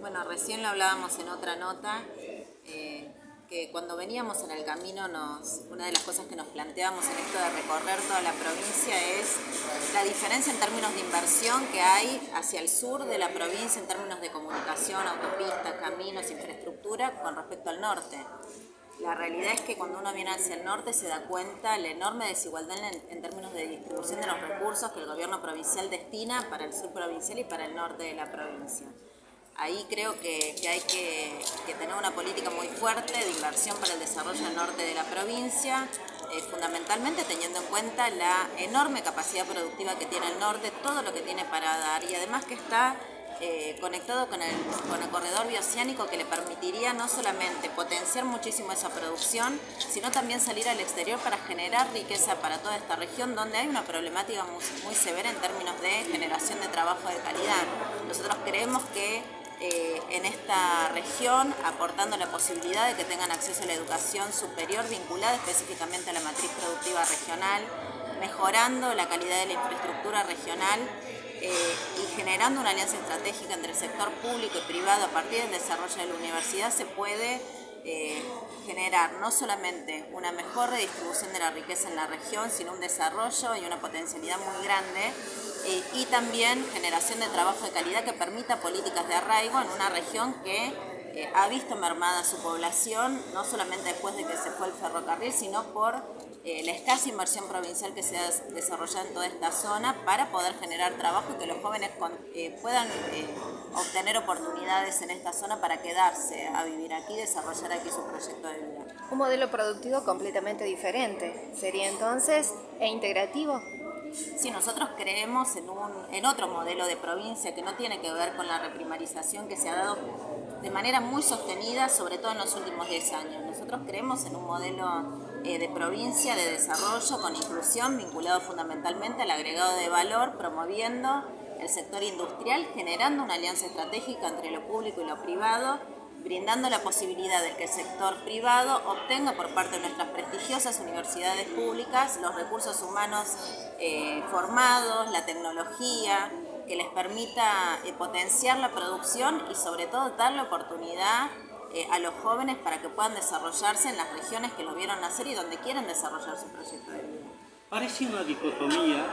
Bueno, recién lo hablábamos en otra nota, que cuando veníamos en el camino, una de las cosas que nos planteábamos en esto de recorrer toda la provincia es la diferencia en términos de inversión que hay hacia el sur de la provincia en términos de comunicación, autopistas, caminos, infraestructura con respecto al norte. La realidad es que cuando uno viene hacia el norte se da cuenta la enorme desigualdad en términos de distribución de los recursos que el gobierno provincial destina para el sur provincial y para el norte de la provincia. Ahí creo que hay que tener una política muy fuerte de inversión para el desarrollo del norte de la provincia, fundamentalmente teniendo en cuenta la enorme capacidad productiva que tiene el norte, todo lo que tiene para dar y además que está conectado con el corredor bioceánico que le permitiría no solamente potenciar muchísimo esa producción, sino también salir al exterior para generar riqueza para toda esta región donde hay una problemática muy severa en términos de generación de trabajo de calidad. Nosotros creemos que en esta región, aportando la posibilidad de que tengan acceso a la educación superior vinculada específicamente a la matriz productiva regional, mejorando la calidad de la infraestructura regional y generando una alianza estratégica entre el sector público y privado a partir del desarrollo de la universidad, se puede generar no solamente una mejor redistribución de la riqueza en la región, sino un desarrollo y una potencialidad muy grande y también generación de trabajo de calidad que permita políticas de arraigo en una región que ha visto mermada su población, no solamente después de que se fue el ferrocarril, sino por la escasa inversión provincial que se ha desarrollado en toda esta zona para poder generar trabajo y que los jóvenes puedan obtener oportunidades en esta zona para quedarse a vivir aquí y desarrollar aquí su proyecto de vida. Un modelo productivo completamente diferente, sería entonces, e integrativo. Sí, nosotros creemos en otro modelo de provincia que no tiene que ver con la reprimarización que se ha dado de manera muy sostenida, sobre todo en los últimos 10 años. Nosotros creemos en un modelo de provincia, de desarrollo, con inclusión, vinculado fundamentalmente al agregado de valor, promoviendo el sector industrial, generando una alianza estratégica entre lo público y lo privado, brindando la posibilidad de que el sector privado obtenga por parte de nuestras prestigiosas universidades públicas los recursos humanos formados, la tecnología, que les permita potenciar la producción y sobre todo darle oportunidad a los jóvenes para que puedan desarrollarse en las regiones que los vieron nacer y donde quieren desarrollar su proyecto de vida. Parece una dicotomía.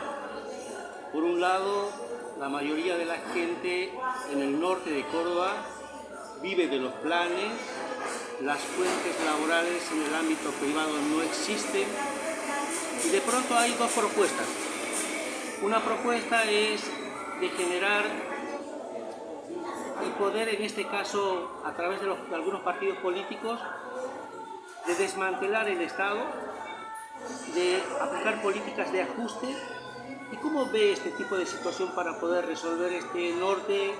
Por un lado, la mayoría de la gente en el norte de Córdoba vive de los planes, las fuentes laborales en el ámbito privado no existen y de pronto hay dos propuestas. Una propuesta es de generar y poder, en este caso, a través de algunos partidos políticos, de desmantelar el Estado, de aplicar políticas de ajuste. ¿Y cómo ve este tipo de situación para poder resolver este norte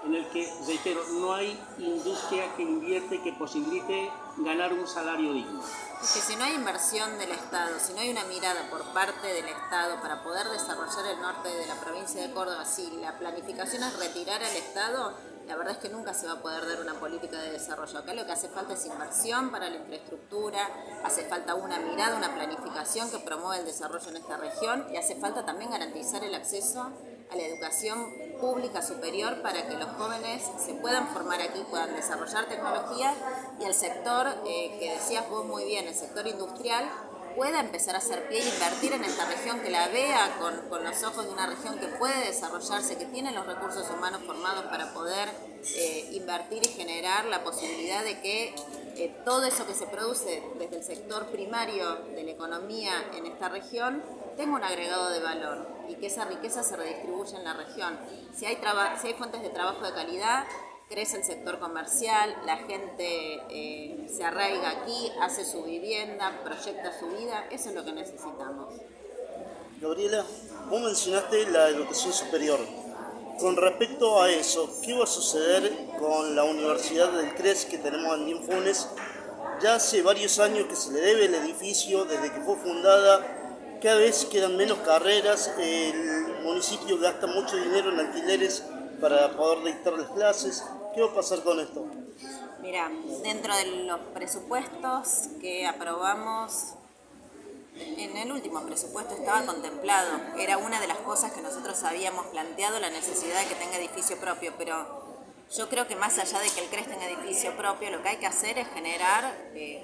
en el que, reitero, no hay industria que invierte, que posibilite ganar un salario digno? Es que si no hay inversión del Estado, si no hay una mirada por parte del Estado para poder desarrollar el norte de la provincia de Córdoba, si la planificación es retirar al Estado, la verdad es que nunca se va a poder dar una política de desarrollo. Acá lo que hace falta es inversión para la infraestructura, hace falta una mirada, una planificación que promueva el desarrollo en esta región y hace falta también garantizar el acceso a la educación pública superior para que los jóvenes se puedan formar aquí, puedan desarrollar tecnología y el sector, que decías vos muy bien, el sector industrial, pueda empezar a hacer pie e invertir en esta región, que la vea con los ojos de una región que puede desarrollarse, que tiene los recursos humanos formados para poder invertir y generar la posibilidad de que todo eso que se produce desde el sector primario de la economía en esta región tenga un agregado de valor y que esa riqueza se redistribuya en la región. Si hay fuentes de trabajo de calidad, crece el sector comercial, la gente se arraiga aquí, hace su vivienda, proyecta su vida, eso es lo que necesitamos. Gabriela, vos mencionaste la educación superior. Con respecto a eso, ¿qué va a suceder con la Universidad del CRES que tenemos en Funes? Ya hace varios años que se le debe el edificio, desde que fue fundada, cada vez quedan menos carreras, el municipio gasta mucho dinero en alquileres para poder dictar las clases. ¿Qué va a pasar con esto? Mira, dentro de los presupuestos que aprobamos, en el último presupuesto estaba contemplado, era una de las cosas que nosotros habíamos planteado, la necesidad de que tenga edificio propio, pero Yo creo que más allá de que el CRES tenga edificio propio, lo que hay que hacer es generar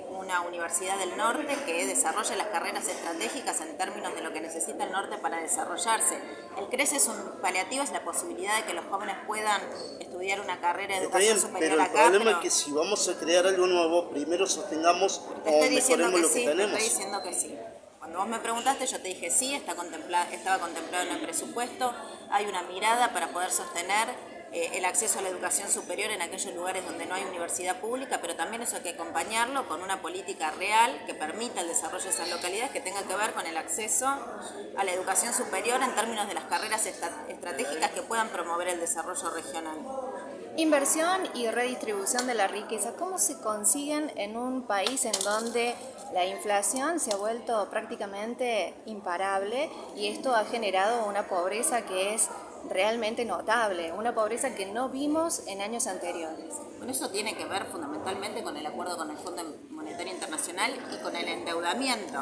una universidad del norte que desarrolle las carreras estratégicas en términos de lo que necesita el norte para desarrollarse. El CRES es un paliativo, es la posibilidad de que los jóvenes puedan estudiar una carrera de educación superior pero acá. El problema es que si vamos a crear algo nuevo, primero sostengamos o mejoremos lo que tenemos. Te estoy diciendo que sí. Cuando vos me preguntaste, yo te dije sí, estaba contemplado en el presupuesto, hay una mirada para poder sostener el acceso a la educación superior en aquellos lugares donde no hay universidad pública, pero también eso hay que acompañarlo con una política real que permita el desarrollo de esas localidades, que tenga que ver con el acceso a la educación superior en términos de las carreras estratégicas que puedan promover el desarrollo regional. Inversión y redistribución de la riqueza, ¿cómo se consiguen en un país en donde la inflación se ha vuelto prácticamente imparable y esto ha generado una pobreza que es realmente notable, una pobreza que no vimos en años anteriores? Bueno, eso tiene que ver fundamentalmente con el acuerdo con el Fondo Monetario Internacional y con el endeudamiento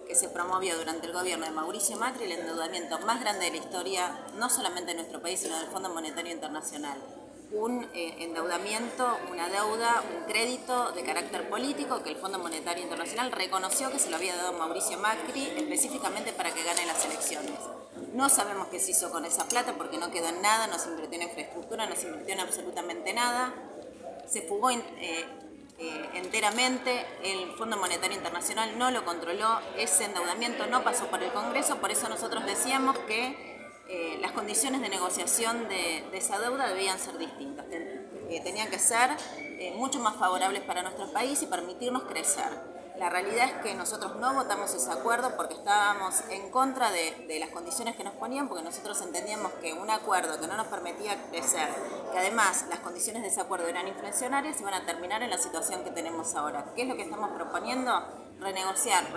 que se promovió durante el gobierno de Mauricio Macri, el endeudamiento más grande de la historia, no solamente de nuestro país, sino del Fondo Monetario Internacional. Un endeudamiento, una deuda, un crédito de carácter político que el Fondo Monetario Internacional reconoció que se lo había dado Mauricio Macri específicamente para que gane las elecciones. No sabemos qué se hizo con esa plata porque no quedó en nada, no se invirtió en infraestructura, no se invirtió en absolutamente nada. Se fugó enteramente, el Fondo Monetario Internacional no lo controló, ese endeudamiento no pasó por el Congreso, por eso nosotros decíamos que las condiciones de negociación de esa deuda debían ser distintas, tenían que ser mucho más favorables para nuestro país y permitirnos crecer. La realidad es que nosotros no votamos ese acuerdo porque estábamos en contra de las condiciones que nos ponían, porque nosotros entendíamos que un acuerdo que no nos permitía crecer, que además las condiciones de ese acuerdo eran inflacionarias, iban a terminar en la situación que tenemos ahora. ¿Qué es lo que estamos proponiendo? Renegociar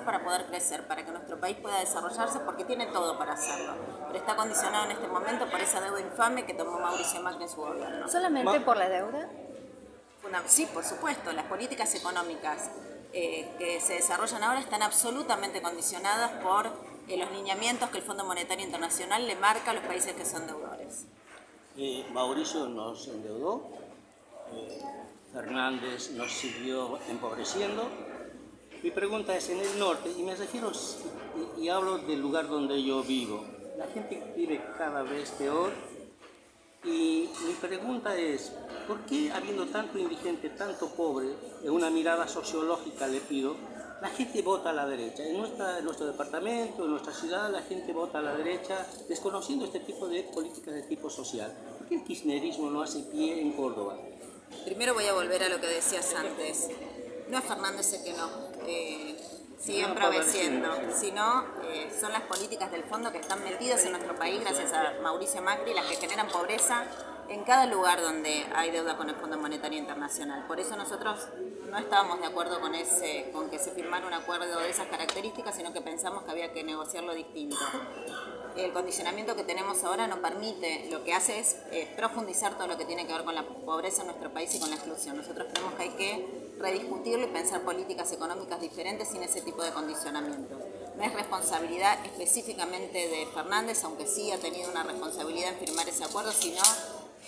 para poder crecer, para que nuestro país pueda desarrollarse, porque tiene todo para hacerlo. Pero está condicionado en este momento por esa deuda infame que tomó Mauricio Macri en su gobierno. ¿Solamente por la deuda? Sí, por supuesto. Las políticas económicas que se desarrollan ahora están absolutamente condicionadas por los lineamientos que el Fondo Monetario Internacional le marca a los países que son deudores. Mauricio nos endeudó, Fernández nos siguió empobreciendo. Mi pregunta es, en el norte, y me refiero, y hablo del lugar donde yo vivo, la gente vive cada vez peor, y mi pregunta es, ¿por qué habiendo tanto indigente, tanto pobre, en una mirada sociológica le pido, la gente vota a la derecha? En nuestro departamento, en nuestra ciudad, la gente vota a la derecha, desconociendo este tipo de políticas de tipo social. ¿Por qué el kirchnerismo no hace pie en Córdoba? Primero voy a volver a lo que decías antes. No es Fernández el que nos sigue emproveciendo, sino son las políticas del fondo que están metidas en nuestro país gracias a Mauricio Macri, las que generan pobreza en cada lugar donde hay deuda con el Fondo Monetario Internacional. Por eso nosotros no estábamos de acuerdo con que se firmara un acuerdo de esas características, sino que pensamos que había que negociarlo distinto. El condicionamiento que tenemos ahora no permite, lo que hace es profundizar todo lo que tiene que ver con la pobreza en nuestro país y con la exclusión. Nosotros creemos que hay que rediscutirlo y pensar políticas económicas diferentes sin ese tipo de condicionamiento. No es responsabilidad específicamente de Fernández, aunque sí ha tenido una responsabilidad en firmar ese acuerdo, sino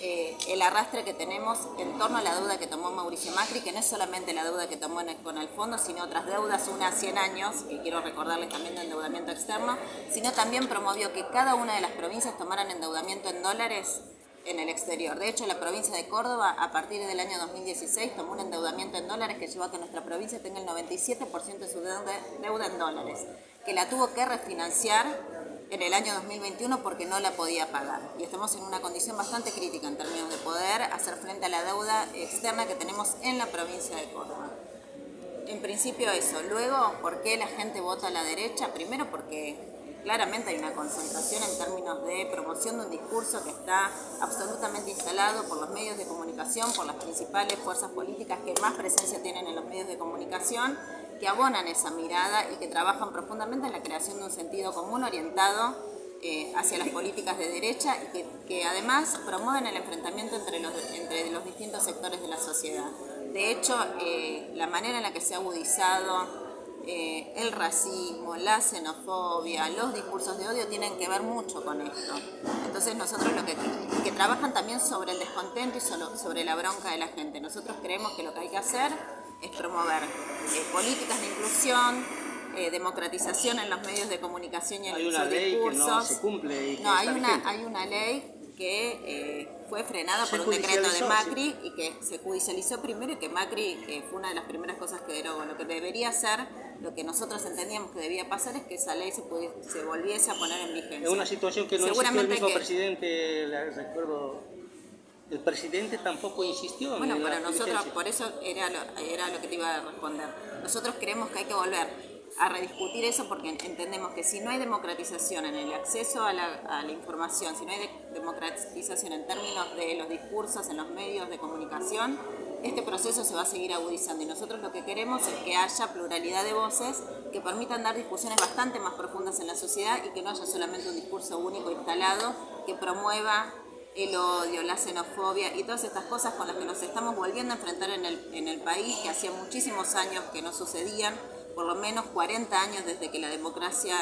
el arrastre que tenemos en torno a la deuda que tomó Mauricio Macri, que no es solamente la deuda que tomó con el fondo, sino otras deudas, una a 100 años, que quiero recordarles también de endeudamiento externo, sino también promovió que cada una de las provincias tomaran endeudamiento en dólares en el exterior. De hecho, la provincia de Córdoba, a partir del año 2016, tomó un endeudamiento en dólares que llevó a que nuestra provincia tenga el 97% de su deuda en dólares, que la tuvo que refinanciar en el año 2021 porque no la podía pagar. Y estamos en una condición bastante crítica en términos de poder hacer frente a la deuda externa que tenemos en la provincia de Córdoba. En principio eso. Luego, ¿por qué la gente vota a la derecha? Primero porque claramente hay una concentración en términos de promoción de un discurso que está absolutamente instalado por los medios de comunicación, por las principales fuerzas políticas que más presencia tienen en los medios de comunicación, que abonan esa mirada y que trabajan profundamente en la creación de un sentido común orientado hacia las políticas de derecha y que además promueven el enfrentamiento entre los distintos sectores de la sociedad. De hecho, la manera en la que se ha agudizado el racismo, la xenofobia, los discursos de odio tienen que ver mucho con esto. Entonces nosotros que trabajan también sobre el descontento y sobre la bronca de la gente. Nosotros creemos que lo que hay que hacer es promover políticas de inclusión, democratización en los medios de comunicación y en sus discursos. Hay una ley que no se cumple. No, hay una ley que fue frenada por un decreto de Macri y que se judicializó primero y que Macri fue una de las primeras cosas que derogó. Lo que debería ser, lo que nosotros entendíamos que debía pasar es que esa ley se volviese a poner en vigencia. Es una situación que no existió el mismo presidente, recuerdo, el presidente tampoco insistió. Bueno, para nosotros, por eso era lo que te iba a responder. Nosotros creemos que hay que volver a rediscutir eso porque entendemos que si no hay democratización en el acceso a la información, si no hay democratización en términos de los discursos en los medios de comunicación, este proceso se va a seguir agudizando y nosotros lo que queremos es que haya pluralidad de voces que permitan dar discusiones bastante más profundas en la sociedad y que no haya solamente un discurso único instalado que promueva el odio, la xenofobia y todas estas cosas con las que nos estamos volviendo a enfrentar en el país, que hacía muchísimos años que no sucedían, por lo menos 40 años desde que la democracia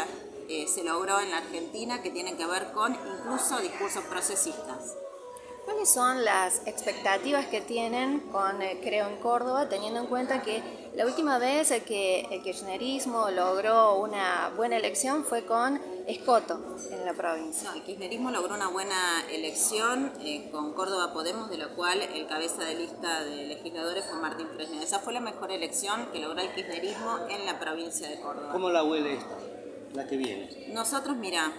se logró en la Argentina, que tienen que ver con incluso discursos procesistas. ¿Cuáles son las expectativas que tienen con Creo en Córdoba, teniendo en cuenta que la última vez que el kirchnerismo logró una buena elección fue con Escoto en la provincia? No, el kirchnerismo logró una buena elección con Córdoba Podemos, de lo cual el cabeza de lista de legisladores fue Martín Fresneda. Esa fue la mejor elección que logró el kirchnerismo en la provincia de Córdoba. ¿Cómo la huele esta? La que viene. Nosotros, mira,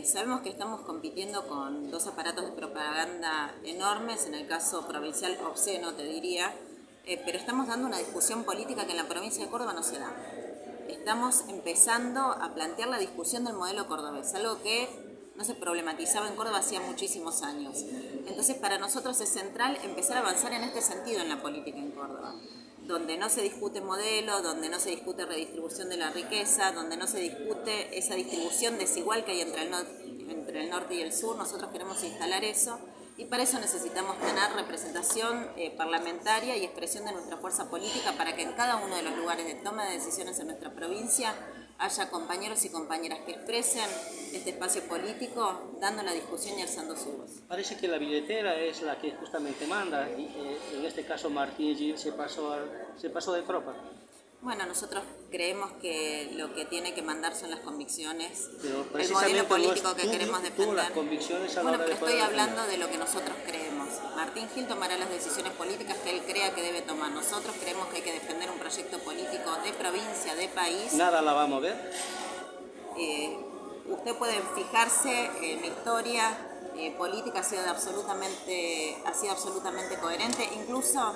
sabemos que estamos compitiendo con dos aparatos de propaganda enormes, en el caso provincial obsceno te diría, pero estamos dando una discusión política que en la provincia de Córdoba no se da. Estamos empezando a plantear la discusión del modelo cordobés, algo que no se problematizaba en Córdoba hacía muchísimos años. Entonces para nosotros es central empezar a avanzar en este sentido en la política en Córdoba, donde no se discute modelo, donde no se discute redistribución de la riqueza, donde no se discute esa distribución desigual que hay entre el norte y el sur. Nosotros queremos instalar eso y para eso necesitamos tener representación parlamentaria y expresión de nuestra fuerza política para que en cada uno de los lugares de toma de decisiones en nuestra provincia haya compañeros y compañeras que expresen este espacio político dando la discusión y alzando su voz. Parece que la billetera es la que justamente manda y en este caso Martín Gil se pasó de tropa. Bueno, nosotros creemos que lo que tiene que mandar son las convicciones, pero el modelo político que queremos defender. Las convicciones a la bueno, hora pero de estoy poder hablando de lo que nosotros creemos. Martín Gil tomará las decisiones políticas que él crea que debe tomar. Nosotros creemos que hay que defender un proyecto político de provincia, de país. ¿Nada la va a mover? Usted puede fijarse en la historia política, ha sido absolutamente coherente, incluso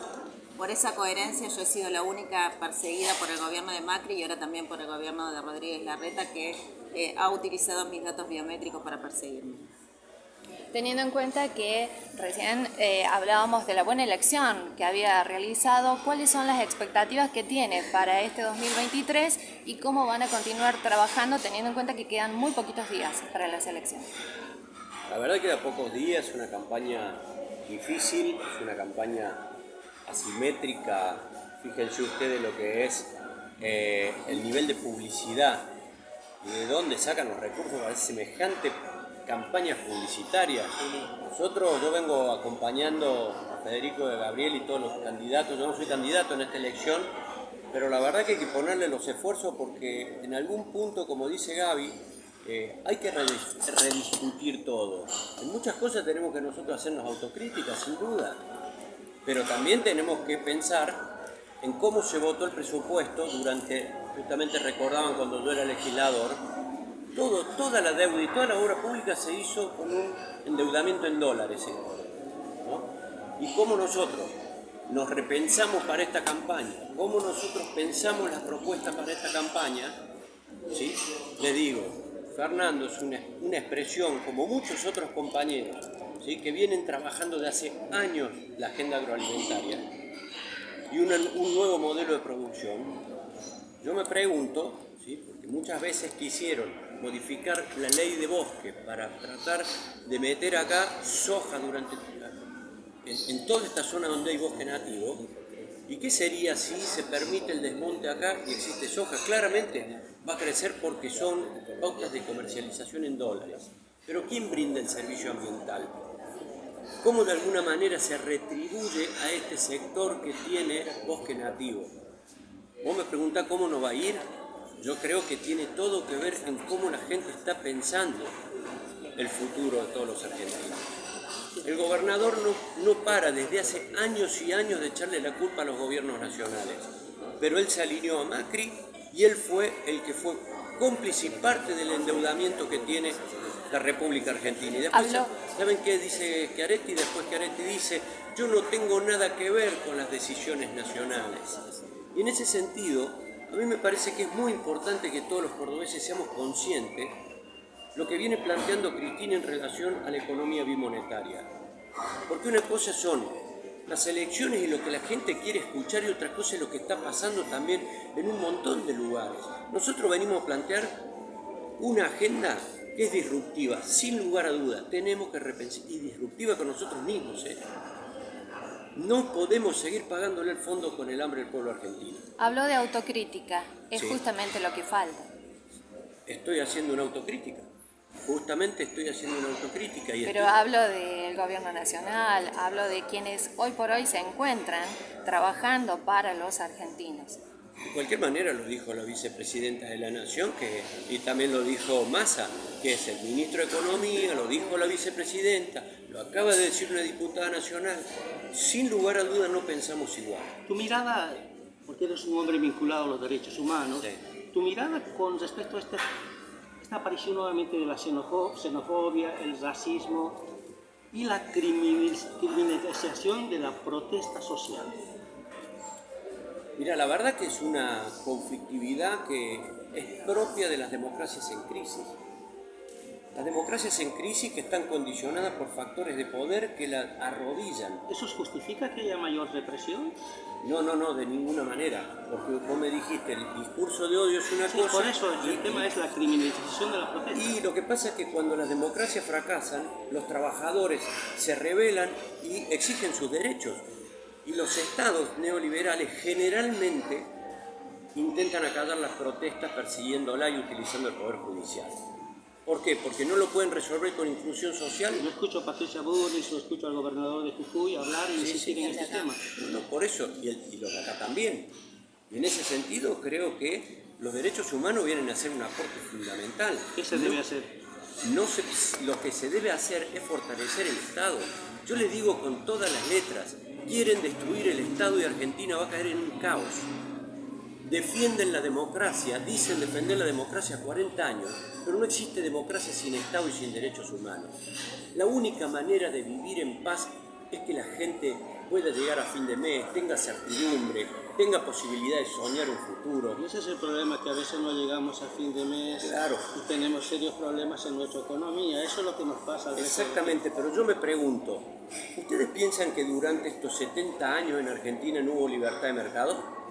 por esa coherencia yo he sido la única perseguida por el gobierno de Macri y ahora también por el gobierno de Rodríguez Larreta que ha utilizado mis datos biométricos para perseguirme. Teniendo en cuenta que recién hablábamos de la buena elección que había realizado, ¿cuáles son las expectativas que tiene para este 2023 y cómo van a continuar trabajando teniendo en cuenta que quedan muy poquitos días para las elecciones? La verdad que queda pocos días, es una campaña difícil, es una campaña asimétrica. Fíjense ustedes lo que es el nivel de publicidad y de dónde sacan los recursos para semejante campañas publicitarias. Yo vengo acompañando a Federico de Gabriel y todos los candidatos. Yo no soy candidato en esta elección, pero la verdad que hay que ponerle los esfuerzos porque en algún punto, como dice Gaby, hay que rediscutir todo. En muchas cosas tenemos que nosotros hacernos autocríticas, sin duda, pero también tenemos que pensar en cómo se votó el presupuesto justamente recordaban cuando yo era legislador, toda la deuda y toda la obra pública se hizo con un endeudamiento en dólares, ¿no? Y cómo nosotros nos repensamos para esta campaña, cómo nosotros pensamos las propuestas para esta campaña, ¿sí? Le digo, Fernando es una expresión, como muchos otros compañeros, ¿sí? Que vienen trabajando de hace años la agenda agroalimentaria y un nuevo modelo de producción. Yo me pregunto, ¿sí? Porque muchas veces quisieron modificar la ley de bosque para tratar de meter acá soja en toda esta zona donde hay bosque nativo, ¿Y qué sería si se permite el desmonte acá y existe soja? Claramente va a crecer porque son pautas de comercialización en dólares. Pero ¿quién brinda el servicio ambiental? ¿Cómo de alguna manera se retribuye a este sector que tiene bosque nativo? Vos me preguntás cómo no va a ir. Yo creo que tiene todo que ver en cómo la gente está pensando el futuro de todos los argentinos. El gobernador no para desde hace años y años de echarle la culpa a los gobiernos nacionales, pero él se alineó a Macri y él fue el que fue cómplice y parte del endeudamiento que tiene la República Argentina. Y después, ¿saben qué dice Schiaretti? Después Schiaretti dice, yo no tengo nada que ver con las decisiones nacionales. Y en ese sentido, a mí me parece que es muy importante que todos los cordobeses seamos conscientes lo que viene planteando Cristina en relación a la economía bimonetaria. Porque una cosa son las elecciones y lo que la gente quiere escuchar y otra cosa es lo que está pasando también en un montón de lugares. Nosotros venimos a plantear una agenda que es disruptiva, sin lugar a duda. Tenemos que repensar, y disruptiva con nosotros mismos. No podemos seguir pagándole el fondo con el hambre del pueblo argentino. Habló de autocrítica, es Sí. justamente lo que falta. Estoy haciendo una autocrítica. Justamente estoy haciendo una autocrítica. Pero hablo del gobierno nacional, hablo de quienes hoy por hoy se encuentran trabajando para los argentinos. De cualquier manera lo dijo la vicepresidenta de la Nación y también lo dijo Massa, que es el ministro de Economía, lo dijo la vicepresidenta, lo acaba de decir una diputada nacional. Sin lugar a dudas no pensamos igual. Tu mirada, porque eres un hombre vinculado a los derechos humanos, Sí. tu mirada con respecto a esta aparición nuevamente de la xenofobia, el racismo y la criminalización de la protesta social. Mira, la verdad que es una conflictividad que es propia de las democracias en crisis. Las democracias en crisis que están condicionadas por factores de poder que la arrodillan. ¿Eso justifica que haya mayor represión? No, de ninguna manera. Porque vos me dijiste, el discurso de odio es una Sí, cosa. por eso el tema es la criminalización de la protesta. Y lo que pasa es que cuando las democracias fracasan, los trabajadores se rebelan y exigen sus derechos. Y los estados neoliberales generalmente intentan acallar las protestas persiguiéndola y utilizando el poder judicial. ¿Por qué? Porque no lo pueden resolver con inclusión social. Yo escucho a Patricia Bullrich, o escucho al gobernador de Jujuy hablar y insistir en este tema. No, por eso, y los de acá también. Y en ese sentido creo que los derechos humanos vienen a ser un aporte fundamental. ¿Qué se debe hacer? Lo que se debe hacer es fortalecer el Estado. Yo les digo con todas las letras, quieren destruir el Estado y Argentina va a caer en un caos. Defienden la democracia, dicen defender la democracia 40 años, pero no existe democracia sin Estado y sin derechos humanos. La única manera de vivir en paz es que la gente pueda llegar a fin de mes, tenga certidumbre, tenga posibilidad de soñar un futuro. Y ese es el problema, que a veces no llegamos a fin de mes. Claro. Y tenemos serios problemas en nuestra economía. Eso es lo que nos pasa. Exactamente, pero yo me pregunto, ¿ustedes piensan que durante estos 70 años en Argentina no hubo libertad de mercado?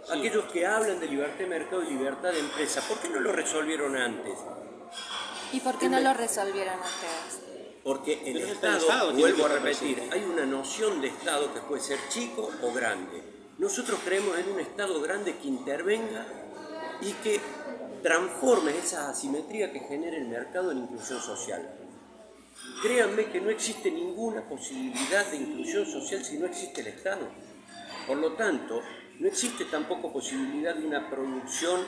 Sí. Aquellos que hablan de libertad de mercado y libertad de empresa, ¿por qué no lo resolvieron antes? ¿Y por qué no lo resolvieron ustedes? Porque el Pero Estado, tiene vuelvo a que repetir, hay una noción de Estado que puede ser chico o grande. Nosotros creemos en un Estado grande que intervenga y que transforme esa asimetría que genera el mercado en inclusión social. Créanme que no existe ninguna posibilidad de inclusión social si no existe el Estado. Por lo tanto, no existe tampoco posibilidad de una producción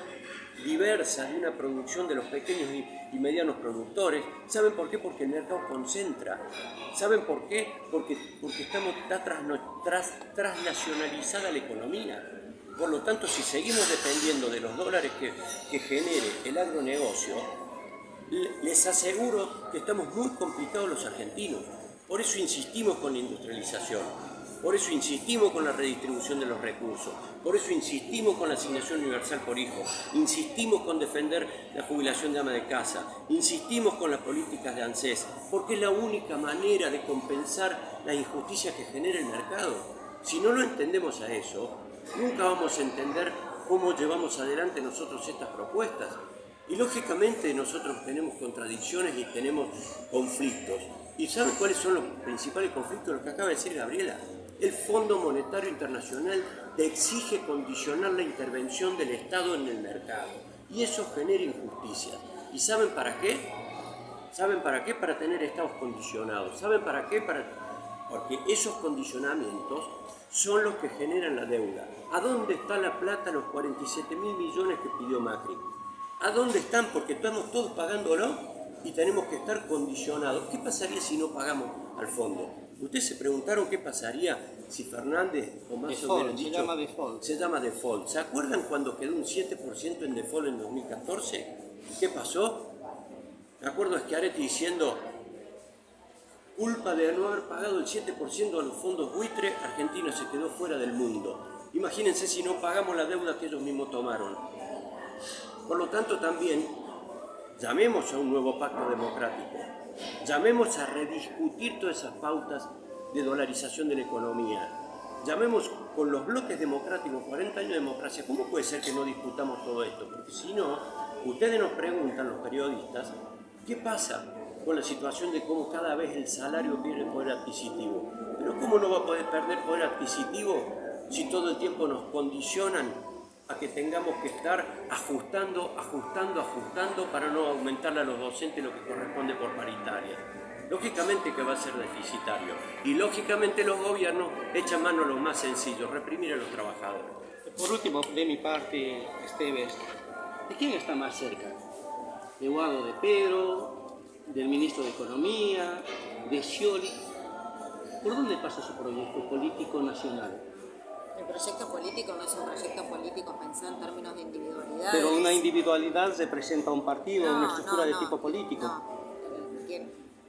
diversa, de una producción de los pequeños y medianos productores. ¿Saben por qué? Porque el mercado concentra. ¿Saben por qué? Porque está transnacionalizada la economía. Por lo tanto, si seguimos dependiendo de los dólares que genere el agronegocio, les aseguro que estamos muy complicados los argentinos. Por eso insistimos con la industrialización. Por eso insistimos con la redistribución de los recursos, por eso insistimos con la asignación universal por hijo, insistimos con defender la jubilación de ama de casa, insistimos con las políticas de ANSES, porque es la única manera de compensar la injusticia que genera el mercado. Si no lo entendemos a eso, nunca vamos a entender cómo llevamos adelante nosotros estas propuestas. Y lógicamente nosotros tenemos contradicciones y tenemos conflictos. ¿Y saben cuáles son los principales conflictos? Los que acaba de decir Gabriela. El Fondo Monetario Internacional te exige condicionar la intervención del Estado en el mercado y eso genera injusticias. ¿Y saben para qué? ¿Saben para qué? Para tener estados condicionados. ¿Saben para qué? Porque esos condicionamientos son los que generan la deuda. ¿A dónde está la plata, los 47.000 millones que pidió Macri? ¿A dónde están? Porque estamos todos pagándolo y tenemos que estar condicionados. ¿Qué pasaría si no pagamos al fondo? Ustedes se preguntaron qué pasaría si Fernández o Massa hubieran dicho... Se llama default. Se llama default. ¿Se acuerdan cuando quedó un 7% en default en 2014? ¿Qué pasó? Me acuerdo a Schiaretti diciendo, culpa de no haber pagado el 7% a los fondos buitre, Argentina se quedó fuera del mundo. Imagínense si no pagamos la deuda que ellos mismos tomaron. Por lo tanto, también llamemos a un nuevo pacto democrático. Llamemos a rediscutir todas esas pautas de dolarización de la economía. Llamemos con los bloques democráticos, 40 años de democracia. ¿Cómo puede ser que no discutamos todo esto? Porque si no, ustedes nos preguntan, los periodistas, ¿qué pasa con la situación de cómo cada vez el salario pierde poder adquisitivo? Pero ¿cómo no va a poder perder poder adquisitivo si todo el tiempo nos condicionan a que tengamos que estar ajustando para no aumentarle a los docentes lo que corresponde por paritaria? Lógicamente que va a ser deficitario y lógicamente los gobiernos echan mano a lo más sencillo, reprimir a los trabajadores. Por último, de mi parte, Esteves, ¿de quién está más cerca? ¿De Guado de Pedro? ¿Del ministro de Economía? ¿De Scioli? ¿Por dónde pasa su proyecto político nacional? El proyecto político no es un proyecto político pensado en términos de individualidades. Pero una individualidad representa un partido, una estructura de tipo político.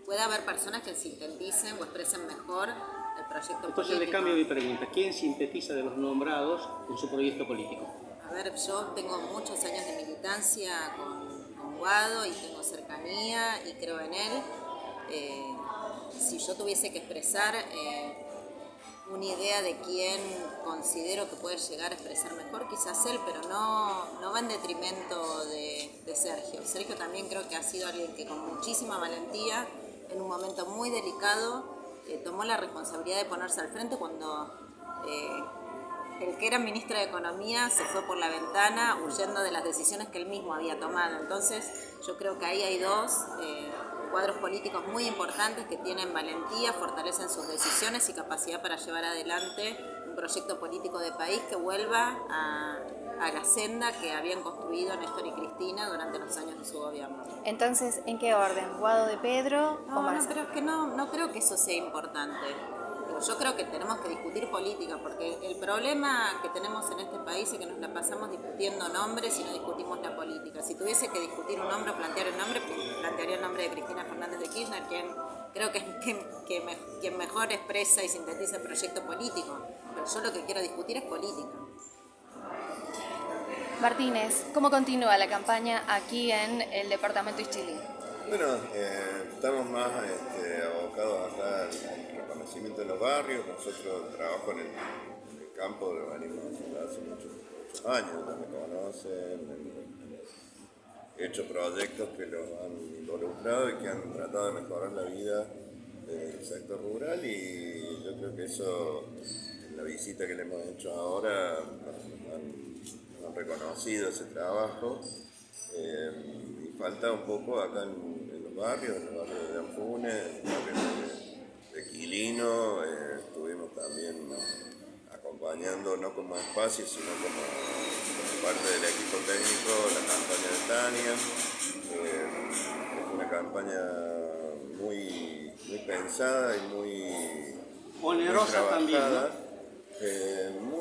Puede haber personas que sinteticen o expresen mejor el proyecto Entonces político. le cambio mi pregunta. ¿Quién sintetiza de los nombrados en su proyecto político? A ver, yo tengo muchos años de militancia con Guado y tengo cercanía y creo en él. Si yo tuviese que expresar una idea de quién considero que puede llegar a expresar mejor, quizás él, pero no va en detrimento de Sergio. Sergio también creo que ha sido alguien que con muchísima valentía, en un momento muy delicado, tomó la responsabilidad de ponerse al frente cuando el que era ministro de Economía se fue por la ventana huyendo de las decisiones que él mismo había tomado. Entonces yo creo que ahí hay dos cuadros políticos muy importantes que tienen valentía, fortalecen sus decisiones y capacidad para llevar adelante un proyecto político de país que vuelva a la senda que habían construido Néstor y Cristina durante los años de su gobierno. Entonces, ¿en qué orden? ¿Guado de Pedro o No, Massa? pero es que no creo que eso sea importante. Yo creo que tenemos que discutir política, porque el problema que tenemos en este país es que nos la pasamos discutiendo nombres y no discutimos la política. Si tuviese que discutir un nombre o plantear un nombre, plantearía el nombre de Cristina Fernández de Kirchner, quien creo que es quien mejor expresa y sintetiza el proyecto político. Pero yo lo que quiero discutir es política. Martínez, ¿cómo continúa la campaña aquí en el departamento Ischilí? Bueno, estamos más abocados acá al reconocimiento de los barrios. Nosotros trabajo en el campo, lo venimos haciendo hace muchos años, ya me conocen, he hecho proyectos que los han involucrado y que han tratado de mejorar la vida del sector rural, y yo creo que eso, en la visita que le hemos hecho ahora, han reconocido ese trabajo. Y falta un poco acá en los barrios de Anfunes, en los barrios de Quilino. Estuvimos también acompañando, no como espacio, sino como parte del equipo técnico, la campaña de Tania. Es una campaña muy pensada y muy onerosa muy también, trabajada, ¿no?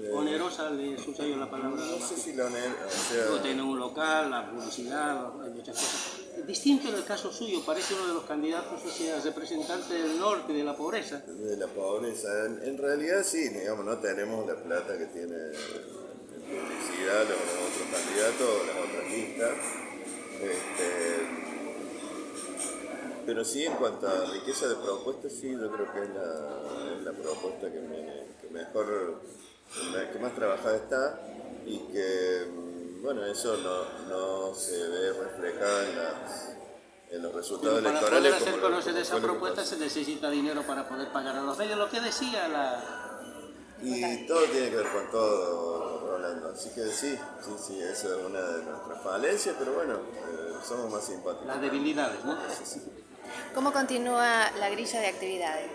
Onerosa, le sucedió la palabra. No sé si la onerosa, Luego tener un local, la publicidad, hay muchas cosas. Distinto en el caso suyo, parece uno de los candidatos hacia representante del norte, de la pobreza. de la pobreza. En realidad sí, digamos, no tenemos la plata que tiene en publicidad los otros candidatos o las otras listas. Pero sí, en cuanto a riqueza de propuestas, sí, yo creo que es la propuesta que más trabajada está, y que, bueno, eso no se ve reflejado los resultados Pero para electorales. poder hacer como conocer esa fue lo que propuesta pasó. se necesita dinero para poder pagar a los medios. Lo que decía Y todo tiene que ver con todo, Rolando. Así que sí, esa es una de nuestras falencias, pero bueno, somos más simpáticos. las debilidades, ¿no? ¿Cómo continúa la grilla de actividades?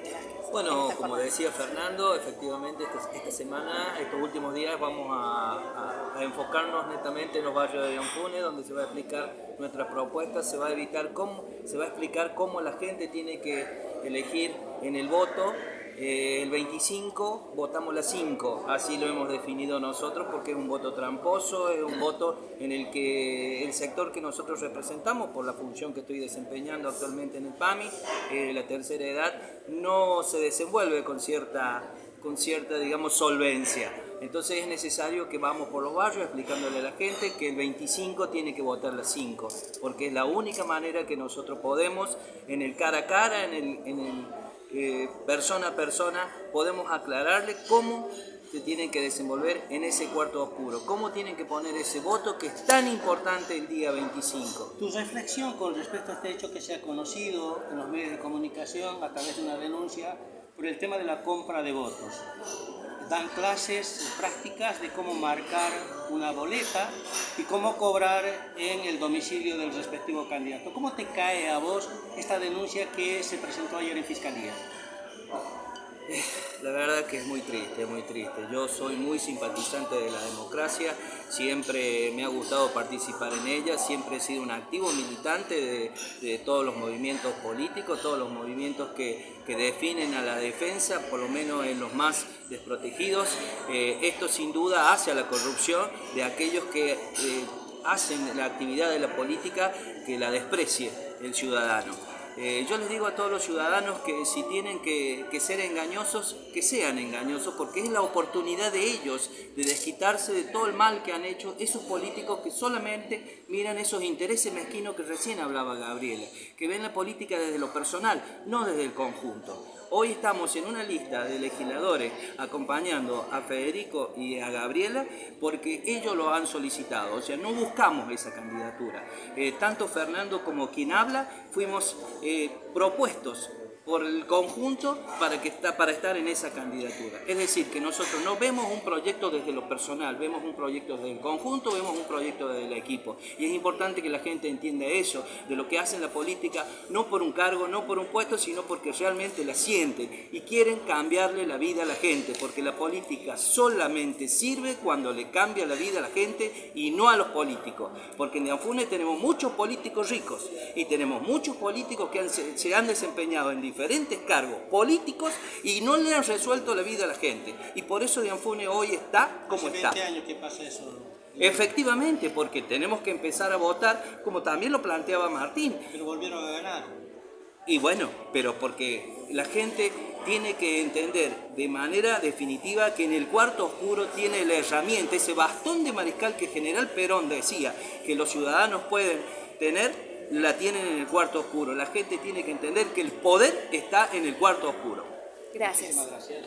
Bueno, como decía Fernando, efectivamente esta semana, estos últimos días vamos a enfocarnos netamente en los barrios de Dianfune, donde se va a explicar nuestra propuesta, se va a explicar cómo la gente tiene que elegir en el voto. El 25 votamos las 5, así lo hemos definido nosotros porque es un voto tramposo, es un voto en el que el sector que nosotros representamos, por la función que estoy desempeñando actualmente en el PAMI, la tercera edad, no se desenvuelve con cierta digamos, solvencia. Entonces es necesario que vamos por los barrios explicándole a la gente que el 25 tiene que votar las 5, porque es la única manera que nosotros podemos, en el cara a cara, en el persona a persona, podemos aclararle cómo se tienen que desenvolver en ese cuarto oscuro, cómo tienen que poner ese voto que es tan importante el día 25. Tu reflexión con respecto a este hecho que se ha conocido en los medios de comunicación a través de una denuncia por el tema de la compra de votos. Dan clases prácticas de cómo marcar una boleta y cómo cobrar en el domicilio del respectivo candidato. ¿Cómo te cae a vos esta denuncia que se presentó ayer en Fiscalía? La verdad que es muy triste, muy triste. Yo soy muy simpatizante de la democracia, siempre me ha gustado participar en ella, siempre he sido un activo militante de todos los movimientos políticos, todos los movimientos que definen a la defensa, por lo menos en los más desprotegidos. Esto sin duda hace a la corrupción de aquellos que hacen la actividad de la política que la desprecie el ciudadano. Yo les digo a todos los ciudadanos que si tienen que ser engañosos, que sean engañosos, porque es la oportunidad de ellos de desquitarse de todo el mal que han hecho esos políticos que solamente miran esos intereses mezquinos que recién hablaba Gabriela, que ven la política desde lo personal, no desde el conjunto. Hoy estamos en una lista de legisladores acompañando a Federico y a Gabriela porque ellos lo han solicitado, o sea, no buscamos esa candidatura. Tanto Fernando como quien habla fuimos propuestos por el conjunto para estar en esa candidatura. Es decir, que nosotros no vemos un proyecto desde lo personal, vemos un proyecto desde el conjunto, vemos un proyecto desde el equipo. Y es importante que la gente entienda eso, de lo que hacen la política, no por un cargo, no por un puesto, sino porque realmente la sienten y quieren cambiarle la vida a la gente, porque la política solamente sirve cuando le cambia la vida a la gente y no a los políticos. Porque en Dianfune tenemos muchos políticos ricos y tenemos muchos políticos que se han desempeñado en diferentes cargos políticos y no le han resuelto la vida a la gente. Y por eso Dianfune hoy está como está. Hace 20 años que pasa eso. Efectivamente, porque tenemos que empezar a votar, como también lo planteaba Martín. Pero volvieron a ganar. Y bueno, pero porque la gente tiene que entender de manera definitiva que en el cuarto oscuro tiene la herramienta, ese bastón de mariscal que General Perón decía que los ciudadanos pueden tener, la tienen en el cuarto oscuro. La gente tiene que entender que el poder está en el cuarto oscuro. Gracias. Muchísimas gracias.